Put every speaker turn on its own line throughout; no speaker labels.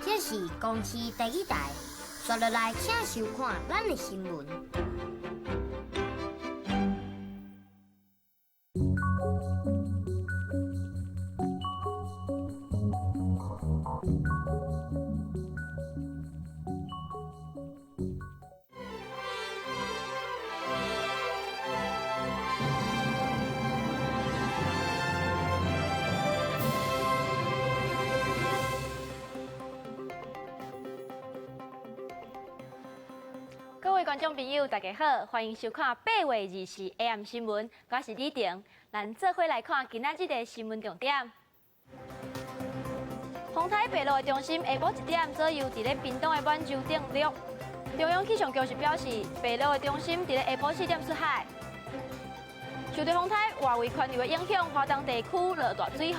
这是公司第一台，刷落来请收看咱的新闻。
各位观众朋友，大家好，欢迎收看8月24 AM 新闻，我是李婷。咱做伙来看今仔日的新闻重点。丰台北路的中心下晡1点左右，伫咧屏东的满洲顶落。中央气象局是表示，北路的中心伫咧下晡4点出海。受到丰台外围环流的影响，华东地区落大水雨，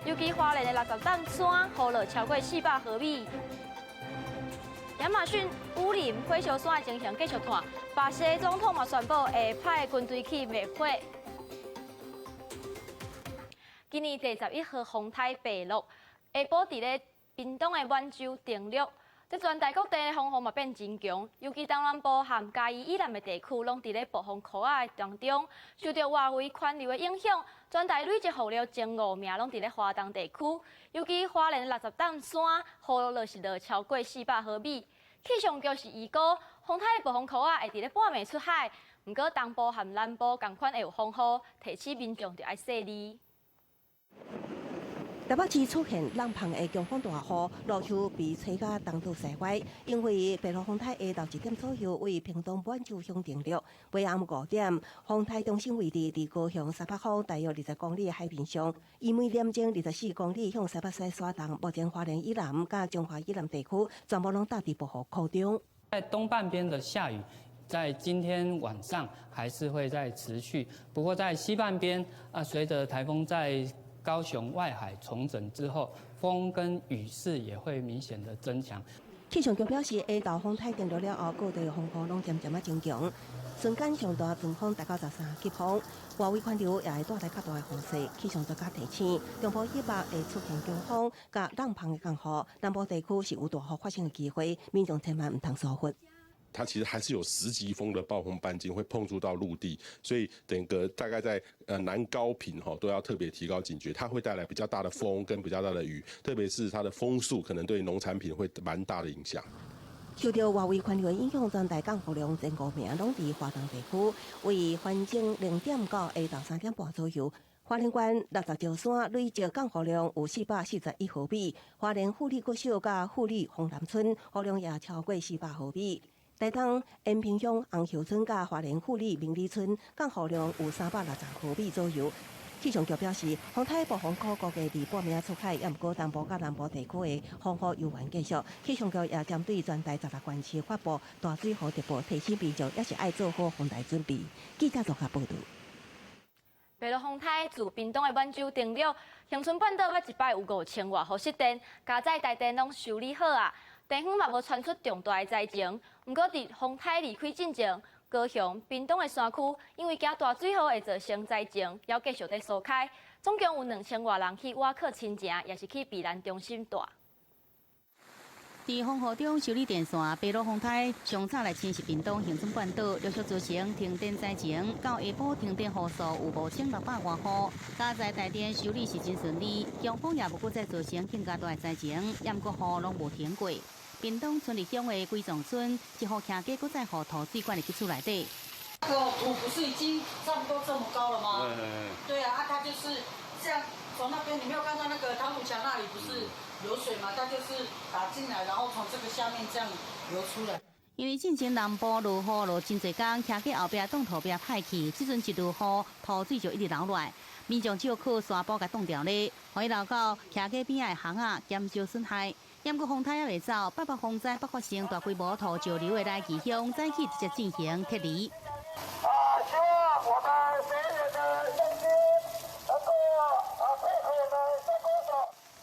尤其花莲的60担山雨落超过400毫米。亚马逊、武林、火烧山的情形继续看，巴西总统嘛宣布会派军队去灭火。今年第11号丰台北路下晡伫咧屏东的满洲登陆，这全台各地的风嘛变真强，尤其东南部和嘉义以南的地区，拢伫咧暴风圈仔当中，受到外围环流的影响，全台累积雨量前5名拢伫咧华东地区，尤其花莲60担山雨落是落超过400毫米。气象局是预告，丰台的暴风圈仔会伫咧半暝出海，不过东部和南部同款会有风雨，提醒民众就要细腻。
台北市出现冷碰的强风大雨，路区被吹甲东倒西歪。因为北路丰台下昼1点左右为屏东满洲乡登陆，晚暗5点，丰台中心位置伫高雄西北方大约20公里的海面上，以每点钟24公里向西北西刷动。目前花莲以南甲中华以南地区全部拢大地暴雨区中。
在东半边的下雨，在今天晚上还是会再持续。不过在西半边随着台风在高雄外海重整之后，风跟雨势也会明显的增强。
气象局表示，下昼丰台登陆了后，各地的风雨拢渐渐增强。瞬间上大阵风达到13级风，外围环流也会带来较大的风势。气象专家提醒，中部以北会出现强风、甲冷碰的降雨，南部地区是有大雨发生的机会，民众千万唔通疏忽。
它其实还是有10级风的暴风半径会碰触到陆地，所以整个大概在南高屏都要特别提高警觉，它会带来比较大的风跟比较大的雨，特别是它的风速可能对农产品会蛮大的影响。
受到外围环流的影响，全台降雨量前5名拢伫华东地区，为环境0点到下昼3点半左右。花莲县60石山累计降雨量有441毫米，花莲富里国小甲富里丰南村雨量也超过400毫米。台东延平乡红桥村甲花莲富里明里村降雨量有360毫米左右。气象局表示，丰台暴风圈估计伫半暝出海，也毋过东部甲南部地区的风雨悠然继续。气象局也针对全台16县市发布大水雨特报，提醒民众也是爱做好防台准备。记者综合报道。
北路丰台自屏东的满洲登陆，恒春半岛要一摆有5000瓦户失电，加载台电拢修理好啊。地方嘛无传出重大的灾情，不过伫丰台离开进前，高雄、屏东的山区因为惊大水雨会造成灾情，要继续在疏开。总共有2000多人去瓦克亲情，也是去避难中心住。
在风雨中修理电线，北路丰台上早来侵袭屏东恒春半岛，陆续造成停电灾情。到下晡停电户数有5600多户，加在台电修理是真顺利，强风也无过再造成更加大的灾情，也毋过雨拢无停过。屏东村立乡的归总村，一户徛家搁再互土水管入去厝内底。
那个土不是已经差不多这么高了吗？对啊，它就是这样从那边，你没有看到那个汤土墙那里不是有水吗？它就是打进来，然后从这个下面这样流出来。
因为进前南部落雨落真侪天，徛喺后壁挡土壁歹去，即阵一落雨，土水就一直流落来。民众只有靠沙包甲挡掉咧，互伊流到徛喺边仔的巷仔，减少损害。因过风台也未走，北风灾北发生大规模土石流的来奇乡，早起直接进行撤离。
希望我们所有的乡亲能够配合我们乡公所。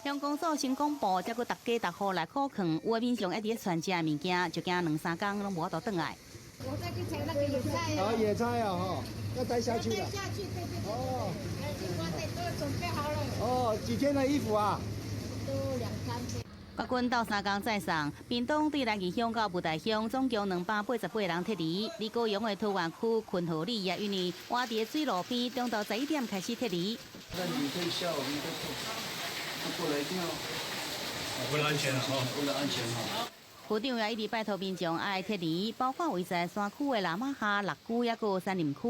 乡公所先公布，再过大家逐户来考劝，有的民众一直传食的物件，就惊2-3天拢无法度转来。
我再去采那个野菜
啊，野菜啊，哈，要带下去的。
带下去，对对对。哦。我得都准备好了。
哦，几天的衣服啊？
都2-3天。
国军斗3天再送，屏东对来义乡到雾台乡总共288人撤离。李高阳的桃园区群和里也因为活伫水路边，中昼11点开始撤离。
那你可以下午过来一定要，为了安全为了安全哈。
区长也一直拜托民众爱撤离，包括位在山区的喇嘛下、六区，也有山林区。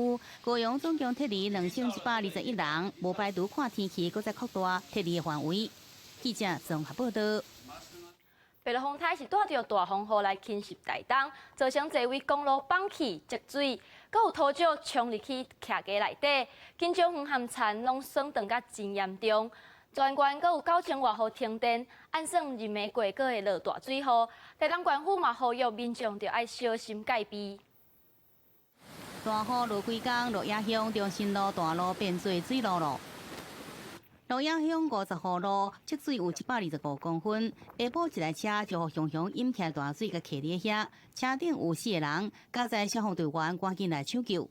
高阳总共撤离2121人，无排除看天气，搁再扩大撤离的范围。记者综合报道。
北路风台是带着大风雨来侵袭台东，造成多位公路放弃积水，搁有土石冲入去徛家内底，金钟园和田拢损断甲真严重。全县搁有9000外户停电，按算日暝过搁会落大水雨。台东县府嘛呼吁民众着爱小心戒备。
大雨落几天，鹿野乡中心路大路变做水路了。鹿野乡50号路积水有125公分，下晡一台车就熊熊淹起大水，甲徛伫遐，车顶有4个人，加在消防队员赶紧来抢救。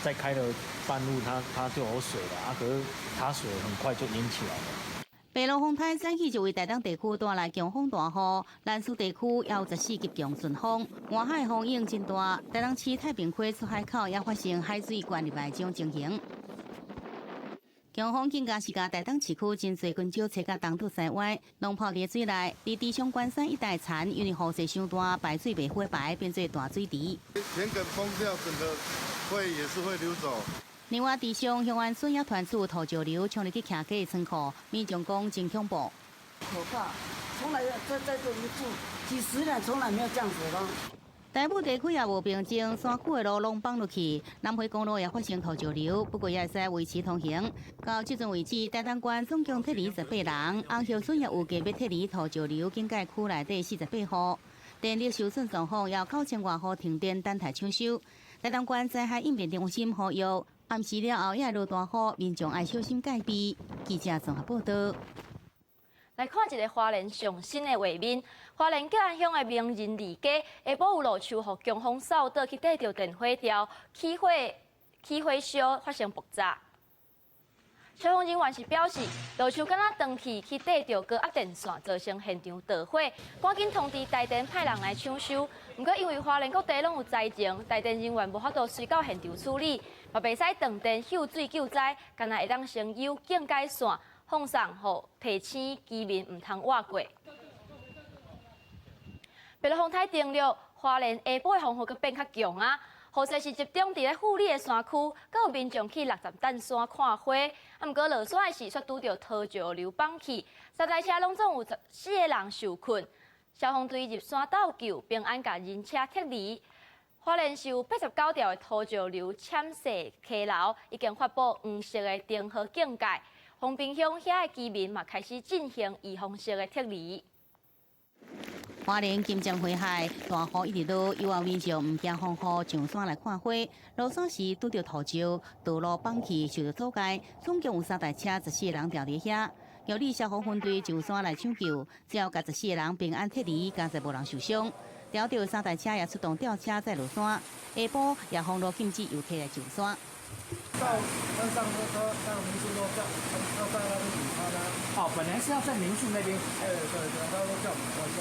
再开了半路，它就有水了，可是它水很快就淹起来了。
北路风台早起就为台东地区带来强风大雨，南苏地区也有14级强顺风，外海风影真大。台东市太平溪出海口也发生海水灌入来这种情形。强风更加是甲台东市区真侪群鸟吹甲东倒西歪，拢泡伫水内。伫地上关山一带田，因为雨势伤大，排水袂回排，变做大水池。
田埂崩掉，整个也是会流走。
另外，地上乡安村也传出土石流冲入去徛家的仓库，民众讲真恐怖。
可怕，从来在这里住几10年，从来没有这样子的。
台北地区也无平静，山区的路拢放落去，南回公路也发生土石流，不过也会使维持通行。到即阵为止，台东县总共撤离18人，红桥村也有计要撤离土石流警戒区内底48户。电力受损状况，也有9000外户停电等待抢修。台东县灾害应变中心呼吁，暗时了后也落大雨，民众爱小心戒备。记者综合报道。
来看一个花莲上新的画面，花莲吉安乡的名人李家下晡有路树互强风扫倒去缀着电火条，起火烧发生爆炸。消防人员是表示，路树敢若断去缀着高压电线，造成现场大火，赶紧通知台电派人来抢修。不过因为花莲各地拢有灾情，台电人员无法度随到现场处理，嘛袂使断电秀水救灾，干那会当先有警戒线。放送互提醒居民唔通越过。北路风台登陆，花莲下晡的风雨阁变较强啊！雨势是集中伫咧富里的山区，阁有民众去60担山看花。啊，毋过落山的时却拄着土石流放弃，3台车拢总有14个人受困。消防队入山斗救，平安甲人车撤离。花莲是有89条的土石流侵蚀溪流，已经发布黄色的灯号警戒。丰平乡遐的居民嘛开始进行预防式的撤离。
花莲金江花海大雨一直落，有外民众唔惊风雨上山来看花。落山时拄着土石，道路放弃受到阻碍，总共有3台车14个人掉伫遐。由于消防分队上山来抢救，只要甲14个人平安撤离，加在无人受伤。调到3台车也出动吊车再落山。下晡也封路禁止游客来上山。
到山上到民宿都要在那边补他的。
哦，本来是要在民宿那边。
对，他都叫我们关下。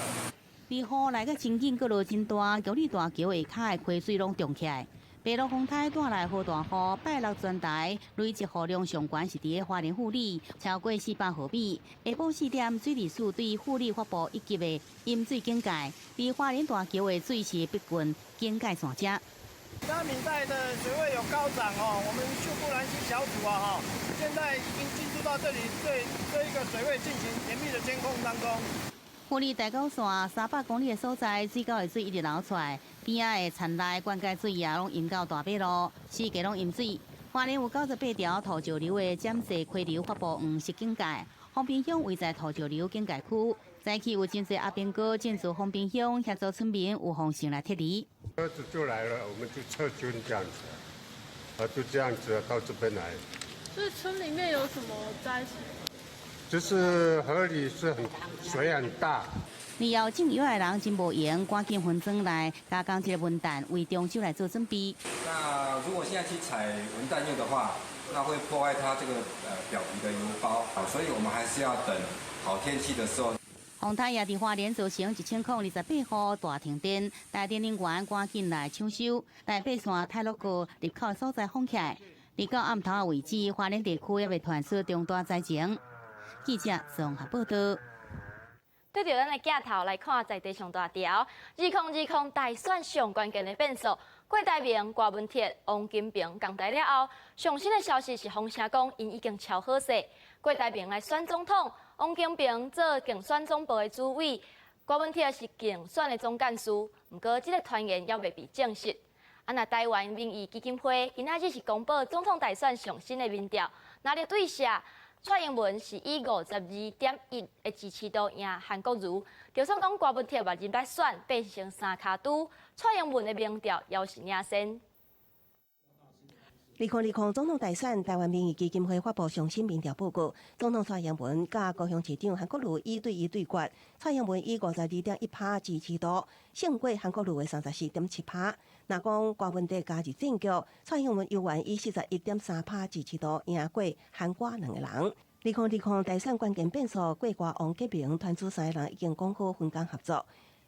雨来个真紧，阁落真大，桥里大桥下骹的溪水拢涨起来。北路风台带来好大雨，拜六全台累积雨量上悬是伫咧花莲富里，超过400毫米。下晡4点，水利署对富里发布1级的淹水警戒，伫花莲大桥的水是逼近警戒线者。
嘉敏带的水位有高涨哦，我们秀布兰溪小组现在已经进驻到这里，对这一个水位进行严密的监控当中。
富里大高线300公里的所在，水沟的水一直流出来，边仔的田内灌溉水也拢淹到大马路，四界拢淹水。花莲有98条土石流的暂时溪流发布黄色警戒，丰平乡位在土石流警戒区。早起有真侪阿兵哥进驻丰平乡协助村民有方式来撤离。
车子就来了，我们就撤军这样子，就这样子到这边来。
所以村里面有什么灾情？
就是河里水很大。
旅游进游的人真无闲，赶紧分装来加工这个文旦，为中秋来做准备。
那如果现在去采文旦柚的话，那会破坏它这个表皮的油包，所以我们还是要等好天气的时候。
洪台也伫花莲造成1028户大停电，台电人员赶紧来抢修，台北线泰鲁阁入口所在封起来。而到暗头为止，花莲地区也未传出重大灾情。记者综合报道。
对着咱的镜头来看在地上大条，2020大选上关键的变数，郭台铭、郭文铁、王金平共台了后，上新的消息是风声讲因已经敲好势，郭台铭来选总统，王金平做竞选总部的主委，郭文铁是竞选的总干事。不过，这个传言还未被证实。那台湾民意基金会今仔日是公布总统大选上新的民调，哪里对下？蔡英文是以52.1%的支持度赢韩国瑜，就算讲郭文铁嘛入来选变成三卡都，蔡英文的民调也是领先。
2020总统大选，台湾民意基金会发布上新民调报告，总统蔡英文甲高雄市长韩国瑜1对1对决，蔡英文以52.1%支持度胜过韩国瑜的34.7%。若讲郭文铁加入政局，蔡英文犹原以41.3%支持度赢过韩国两个人。2020大选关键变数，郭郭王金平团主三个人已经讲好分工合作。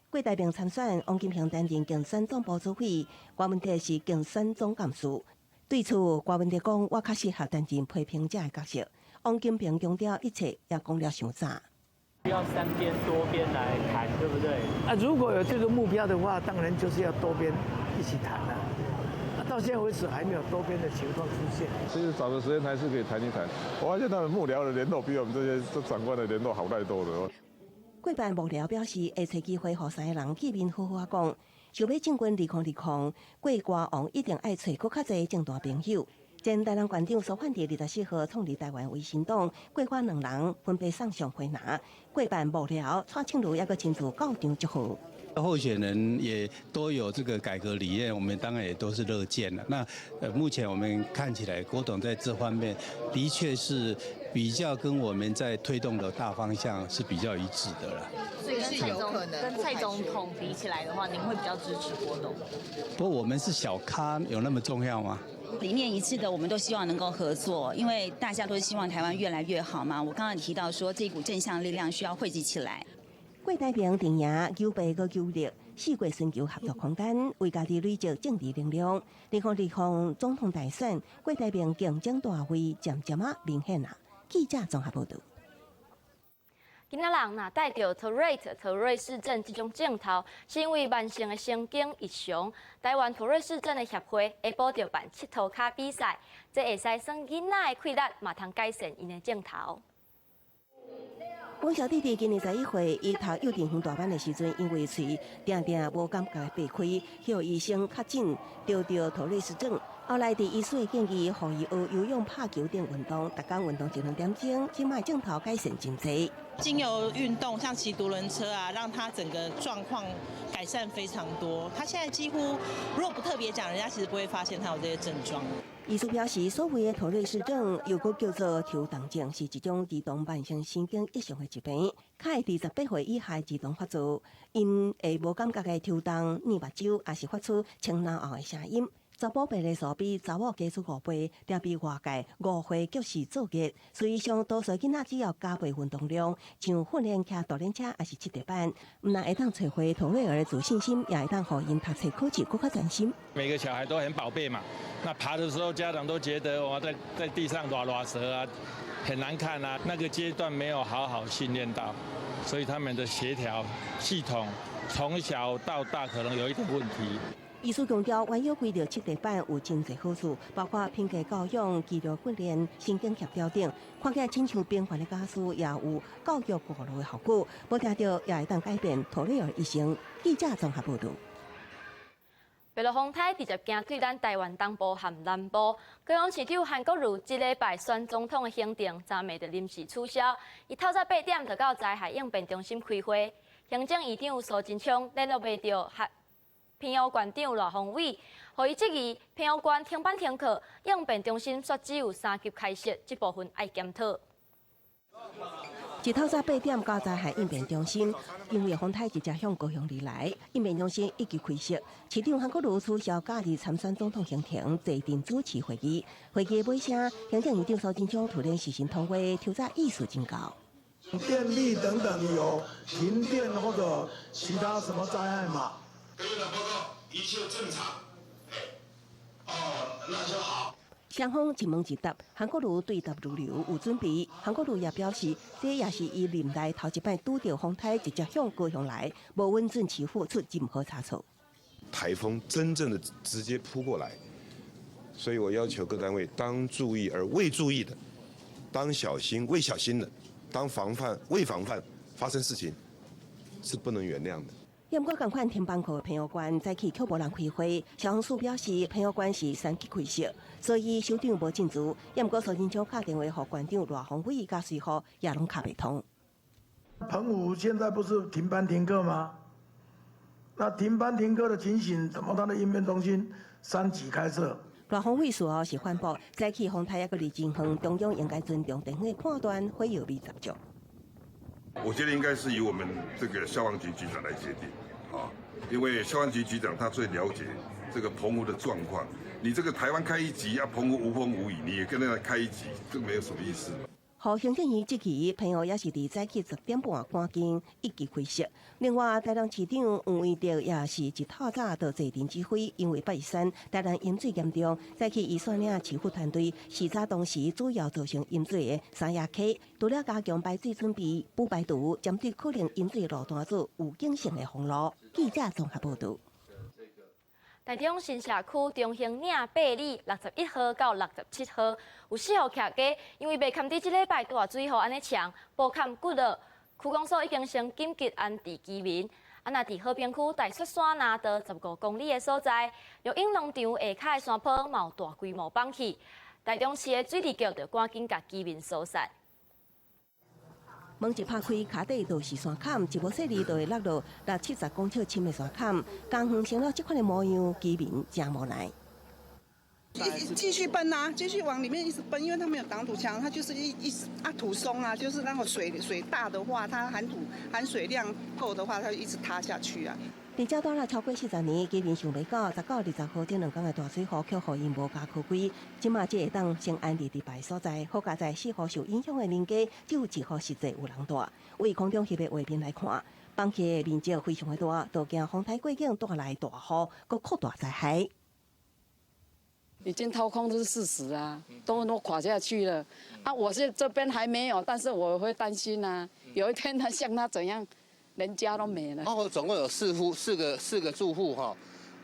郭台铭参选，王金平担任竞选总部主委，郭文铁是竞选总干事。对此，郭文铁讲：“我较适合担任批评者的角色。”王金平强调，一切也讲了伤早。
要三边多边来谈，对不对？
啊，如果有这个目标的话，当然就是要多边一起谈了。到现在为止还没有多边的情况出现。
其实找个时间还是可以谈一谈。我发现他们幕僚的联络比我们这些长官的联络好太多了。
过办幕僚表示，会找机会和三个人见面好好讲。想要进军2020，郭郭王一定爱找更较侪政党朋友。前台南县长苏焕智24号创立台湾维新党，郭郭两人分别上上回拿。过办幕僚蔡庆如也个亲自到场祝贺。
候选人也都有这个改革理念，我们当然也都是乐见的。那目前我们看起来，郭董在这方面的确是比较跟我们在推动的大方向是比较一致的了。
所以跟蔡总统比起来的话，您会比较支持郭董？
不过我们是小咖，有那么重要吗？
理念一致的，我们都希望能够合作，因为大家都希望台湾越来越好嘛。我刚刚提到说，这股正向力量需要汇集起来。
郭台铭定赢9倍个9力，4国寻求合作空间，为家己累积政治能量。2020总统大选，郭台铭竞争大位渐渐明显啦。记者综合报道。
今仔人若带着 Tourette 市政这种镜头，是因为万盛的神经异常。台湾 Tourette 市政的协会下晡就办佚佗卡比赛，这会使算囡仔的快乐，嘛通改善因的镜头。阮小弟弟今年11岁，伊读幼稚园大班的时阵，因为喙定定无感觉被开，向医生确诊得头类氏症。后来第医师建议，互伊学游泳、拍球等运动，逐天运动1、2点钟，即卖镜头改善真济。
经由运动，像骑独轮车啊，让他整个状况改善非常多。他现在几乎，如果不特别讲，人家其实不会发现他有这些症状。医师表示，所谓的头类氏症，又搁叫做抽动症，是一种儿童慢性神经异常的疾病，较会伫18岁以下自动发作，因会无感觉的抽动、捏目睭，也是发出清脑后的声音。查甫病例数比查某加出5倍，定比外界5岁急时作业。实际上，多数囡仔只要加倍运动量，像训练骑独轮车，还是7点半，唔但会当找回头类儿的自信心，也会当互因读册考试更加专心。每个小孩都很宝贝嘛，那爬的时候家长都觉得我在地上拉蛇啊，很难看啊，那个阶段没有好好训练到，所以他们的协调系统从小到大可能有一点问题。医师强调，原有规条7点半有真侪好处，包括品格教养、肌肉训练、神经协调等。看起来亲像平凡的家事，也有教育过路的效果。无听到也会当改变头类儿一生。记者综合报道。白鹿风台直接行对咱台湾东部和南部，高雄市长韩国瑜这礼拜选总统的行程昨暝就临时取消，伊透早8点就到灾害应变中心开会。行政院长苏贞昌联络袂到澎湖县长罗宏伟，予伊质疑澎湖县停班停课，应变中心却只有3级开设，这部分爱检讨。一透早8点到灾害应变中心，因为风台直接向高雄而来，应变中心一级开设。市长韩国瑜取消假日参选总统行程，坐镇主持会议。会议的尾声，行政院长苏贞昌突然实行通话，抽早意思真高。
电力等等有停电或者其他什么灾害吗？
根据报告，一切正常。那就好。
双方一问一答，韩国瑜对答如流，有准备。韩国瑜也表示，这也是伊任内头一摆拄到风台直接向高雄来，无温准起付出任何差错。
台风真正的直接扑过来，所以我要求各单位当注意而未注意的，当小心未小心的，当防范未防范，发生事情是不能原谅的。
不过，同款天板区的朋友馆早起却无人开会，消防署表示朋友馆是三级开设，所以首长无进驻。不过，苏金昌打电话给馆长赖鸿伟，甲随后也拢卡袂通。
澎湖现在不是停班停课吗？那停班停课的情形，怎么他的应变中心3级开设？
赖鸿伟事后是宣布，早起风台也个离真远，中央应该尊重地方的判断，会有未十足。
我觉得应该是由我们这个消防局局长来决定，因为消防局局长他最了解这个澎湖的状况。你这个台湾开1级啊，澎湖无风无雨，你也跟那开1级，这没有什么意思。
和行政院即期，朋友也是伫早起10点半赶紧1级开设。另外，台南市长黄伟哲也是一透早就坐镇指挥，因为8月3台南淹水严重，早起伊率领市府团队视察当时主要造成淹水的三亚溪，除了加强排水准备、补排毒，针对可能淹水路段做有警性的封路。记者综合报道。
台中新社区中兴岭8里61号到67号有4户徛家，因为未堪伫即礼拜大水后安尼呛，波坎骨了。区公所已经先紧急安置居民。若伫和平区大雪山拿道15公里的所在，绿荫农场下骹的山坡嘛有大规模崩起，台中市的水利局就赶紧甲居民疏散。
门一拍开，脚底就是山坎，一无细里就会落落60-70公尺深的山坎。刚远成了这款的模样，居民真无奈。
继续奔啊，继续往里面一直奔，因为它没有挡土墙，它就是土松啊，就是那个水大的话，它含水量够的话，它就一直塌下去啊。伫遮待了超过40年，居民想袂到19、20号这2天的大水雨，却互因无家可归。今嘛才会当先安置伫别所在，好佳在4户受影响的民家，只有1户实际有人住。为空中翕的画面来看，崩起的面积非常的大，都惊风台过境带来大雨，搁扩大灾害。
已经掏空，这是事实啊，都垮下去了。我这边还没有，但是我会担心啊，有一天他像他怎样。人家都没了。
总共有四个住户哈，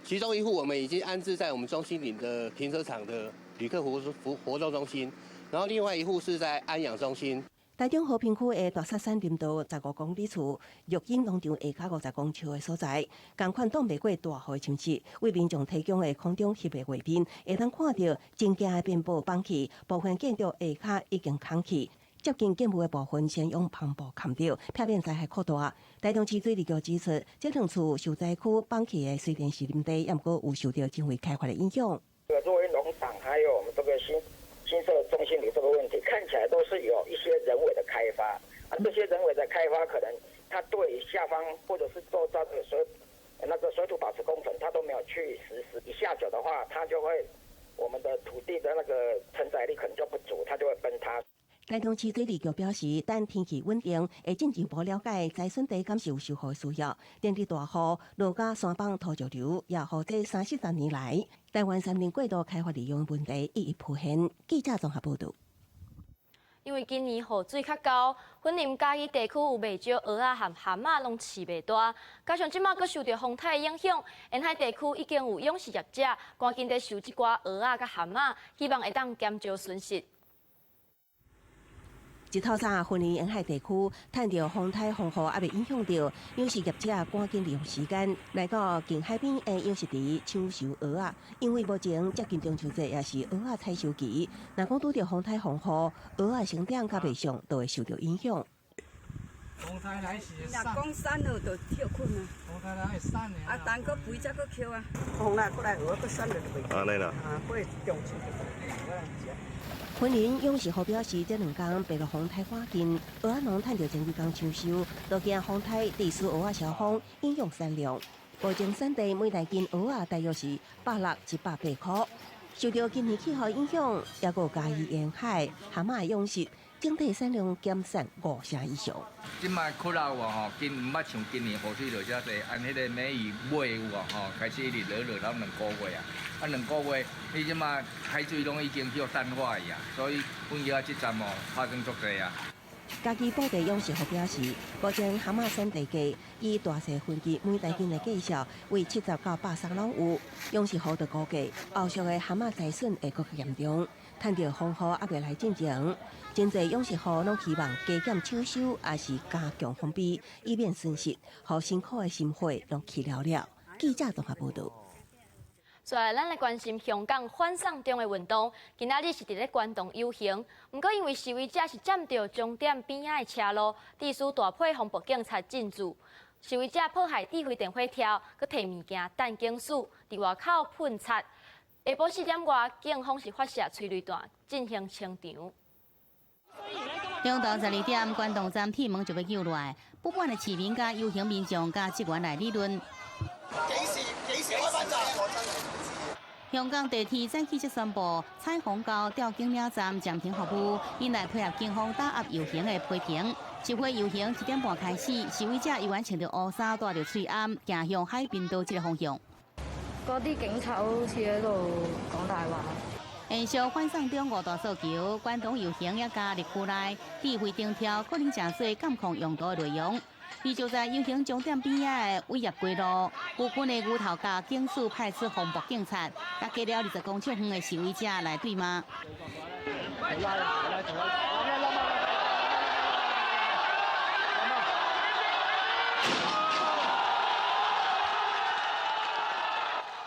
其中1户我们已经安置在我们中心岭的停车场的旅客活动中心，然后另外1户是在安养中心。
台中和平区的大雪山林道15公里处，绿荫农场下骹50公尺的所在，同款挡袂过大雨的侵蚀。为民众提供的空中翕的画面，会当看到真惊的边坡崩起，部分建筑下骹已经空起。接近建物的部分先用篷布盖着，避免灾害扩大。台中市水利局指出，这2处受灾区崩起的虽然是林地，也不过有受到经费开发的影响。
作为农场，还有我们这个新社中心里这个问题，看起来都是有一些人为的开发。这些人为的开发，可能它对下方或者是做到的水土保持工程，它都没有去实施。一下久的话，它就会我们的土地的那个承载力可能就不足，它就会崩塌。
台中市水利局表示，等天气稳定，会进一步了解在损地敢是有修复的需要。连日大雨，落甲山崩土石流，也让这30-40年来台湾山林过度开发利用的问题一一浮现。记者综合报道。
因为今年雨水较高，云林嘉义地区有袂少蚵仔和蛤蟆拢饲袂大，加上即马佫受到风台的影响，沿海地区已经有养殖业者赶紧在收即寡蚵仔甲蛤蟆，希望会当减少损失。
一透早，云林沿海地区趁着风台风雨还未影响到，养殖业者赶紧利用时间来到近海边的养殖池抢收蚵仔。因为目前接近中秋节，也是蚵仔采收期。若讲拄着风台风雨，蚵仔生长较袂上，都会受到影响。
风台来时
若讲散了，就跳困啊。
风台来会散的。
啊，等佫肥才佫扣啊。风来过来，蚵佫散了就袂。
安尼啦。
会中秋。
云林养殖户表示，这2天白鹿风台赶近，蚵仔农趁着前2天抢收，都惊风台地势蚵仔消风，影响产量。目前产地每台斤蚵仔大约是160-180块。受到今年气候影响，也有嘉义沿海蛤蟆养殖，整体产量减产5成以上。
即摆苦劳吼，今毋捌像今年雨水落遮济，按迄个美鱼尾有吼，开始一直落到2个月啊。啊，2个月，你即摆海水拢已经叫淡化去啊，所以阮遐即站发生足济啊。
家己布袋勇士号表示，目前蛤蟆产地价以大细分级每台斤的计算为70到100拢有。勇士号就估计后续的蛤蟆灾损会更严重，趁着风雨还未来进前，真侪勇士号拢希望加减抢收，也是加强封闭，以免损失，互辛苦的心血拢去了了。记者综合报道。
再来，咱来关心香港反送中的运动。今仔日是伫咧关洞游行，不过因为示威者是占着终点边仔的车路，地区大批防暴警察进驻。示威者破坏智慧电火条，佮摕物件等警署，伫外口喷漆。下晡4点外，警方是发射催泪弹进行清场。
中昼12点，关洞站铁门就要救落来，不满的市民甲游行民众甲职员来理论。
幾時開翻站？
香港地鐵早起則宣布，彩虹高吊景嶺站暫停服務，引來配合警方打壓遊行的批評。集會遊行1點半開始，示威者依然穿着烏衫，戴着喙罨，行向海濱道這個方向。
嗰啲警察好似喺度講大話。
延續反送中5大訴求，關洞遊行也加入區內，智慧燈條可能正說監控用途的內容。而就在遊行終點邊仔的偉業街路，有軍的牛頭角警署派出防暴警察，甲加了20公尺遠的示威者來對罵。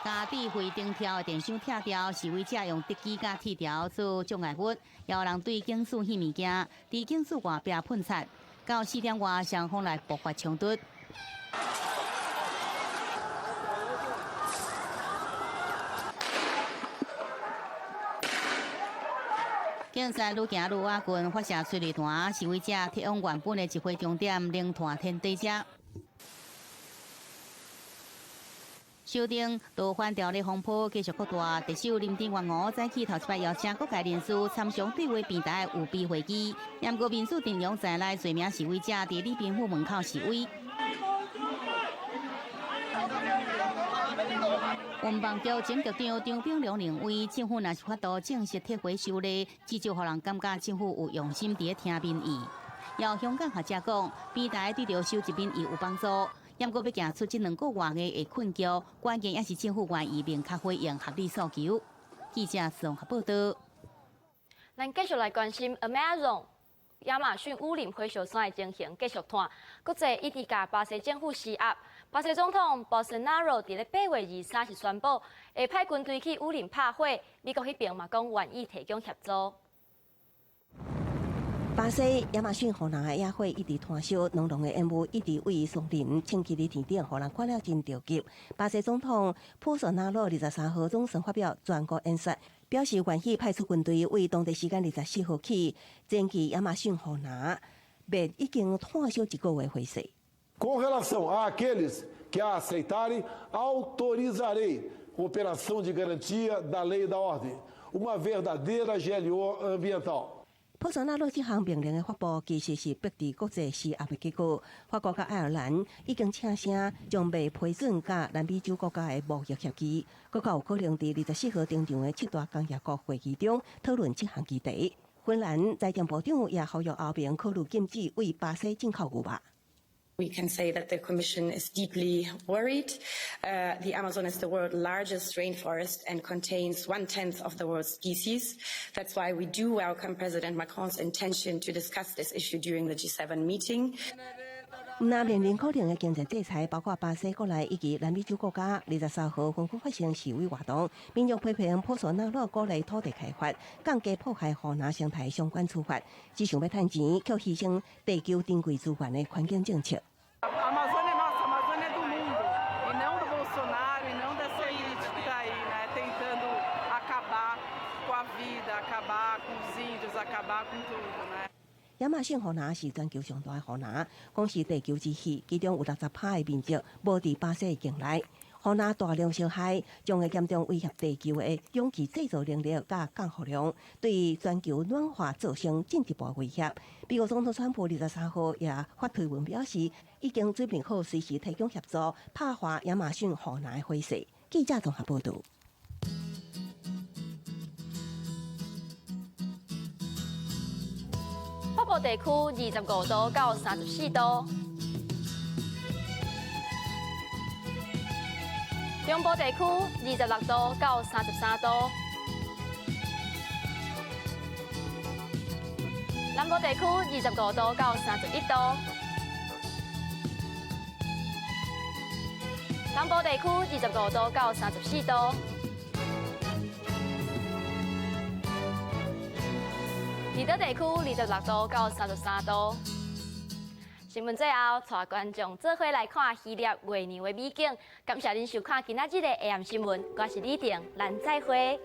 甲智慧燈條的電箱拆掉，示威者用竹枝甲鐵條做障礙物，也有人對警署獻物件，佇警署外壁噴漆。到4點外，雙方來爆發衝突。警察愈行愈瓦近，發射催淚彈，示威者鐵往原本的集會終點零團天地者。修訂倒反條例風波繼續擴大，特首林鄭月娥早起頭一擺邀請各界人士參詳對話平台有備會議，嚴格民主陣容在內罪名示威者佇禮賓府門口示威。運房局前局長張炳良認為，政府若是法度正式撤回修例，至少讓人感覺政府有用心佇咧聽民意。要香港學者講，平台對着收集民意有幫助。嚴國要行出這2個月的困局，關鍵也是政府願意明確回應合理訴求。記者綜合報道。
咱繼續來關心 Amazon 亞馬遜雨林回收山的情形繼續拖，國際一直甲巴西政府施壓。巴西總統博索納羅佇咧8月23日宣布，會派軍隊去雨林拍火。美國迄邊嘛講願意提供協助。
巴西亞馬遜河南的野火一直拖燒，濃濃的煙霧一直位於松林，星期日天頂，讓人看了真着急。巴西總統波索納羅23號早上發表全國演說，表示願意派出軍隊為當地時間24號起前去亞馬遜河南滅已經拖燒1個月火勢。
Com relação àqueles que a aceitarem, autorizarei operação de garantia da lei e da ordem, uma verdadeira GLO ambiental.
波索納羅這項命令的發布，其實是迫於國際施壓的結果。法國甲愛爾蘭已經請聲將未批准甲南美洲國家的貿易協議，閣較有可能伫24號登場的7大工業國會議中討論這項議題。芬蘭財政部長也呼籲歐盟考慮禁止為巴西進口牛肉。
We can say that the Commission is deeply worried. The Amazon is the world's largest rainforest and contains 1/10 of the world's species. That's why we do welcome President Macron's intention to discuss this issue during the G7 meeting.
那面臨可能的經濟制裁，包括巴西、國內以及南美洲國家，23號紛紛發生示威活動，民眾批評波索納羅鼓勵土地開發，更加破壞河南生態相關處罰，只想要賺錢，卻犧牲地球珍貴資源的環境政策。
A Amazônia é nossa, a Amazônia é do mundo, e não do Bolsonaro, e não dessa elite que está aí, né, tentando acabar com a vida, acabar com os índios, acabar com tudo, né?
亞馬遜河南是全球上大的河南，講是地球之喜，其中有60%的面積無佇巴西的境內。雨那大量伤害，将会严重威胁地球的氧气制造能力甲降雨量，对全球暖化造成进一步威胁。美国总统川普23号也发推文表示，已经准备好随时提供协助，拍化亚马逊雨那的火势。记者综合报道。
北部地区25度到34度，中部地区26度到33度，南部地区25度到31度，南部地区25度到34度。离岛地区26度到33度。新闻最后，带观众做伙来看希腊月亮的美景。感谢您收看今仔日的 AM 新闻，我是李婷，咱再会。